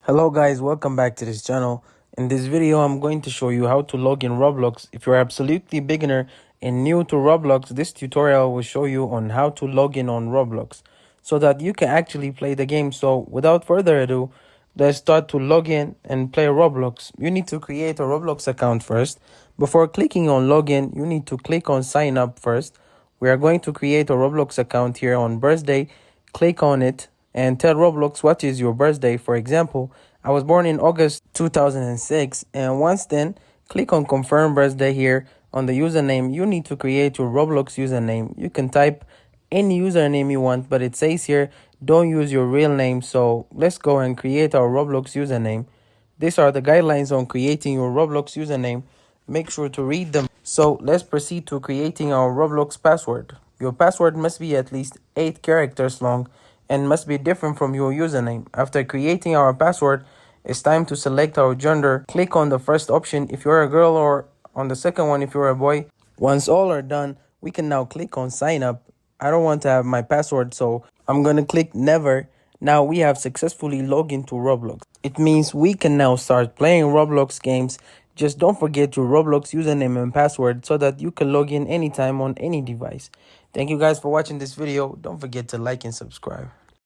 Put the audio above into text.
Hello guys, welcome back to this channel. In this video, I'm going to show you how to log in Roblox. If you're absolutely beginner and new to Roblox, this tutorial will show you on how to log in on Roblox so that you can actually play the game. So without further ado, let's start to log in and play Roblox. You need to create a Roblox account first. Before clicking on login, you need to click on sign up first. We are going to create a Roblox account here on birthday. Click on it and tell Roblox what is your birthday. For example, I was born in August 2006, and once then, click on confirm birthday here. On the username, you need to create your Roblox username. You can type any username you want, but it says here don't use your real name. So let's go and create our Roblox username. These are the guidelines on creating your Roblox username. Make sure to read them. So let's proceed to creating our Roblox password. Your password must be at least 8 characters long and must be different from your username. After creating our password, it's time to select our gender. Click on the first option if you're a girl, or on the second one if you're a boy. Once all are done, we can now click on sign up. I don't want to have my password, so I'm gonna click never. Now we have successfully logged into Roblox. It means we can now start playing Roblox games. Just don't forget your Roblox username and password so that you can log in anytime on any device. Thank you guys for watching this video. Don't forget to like and subscribe.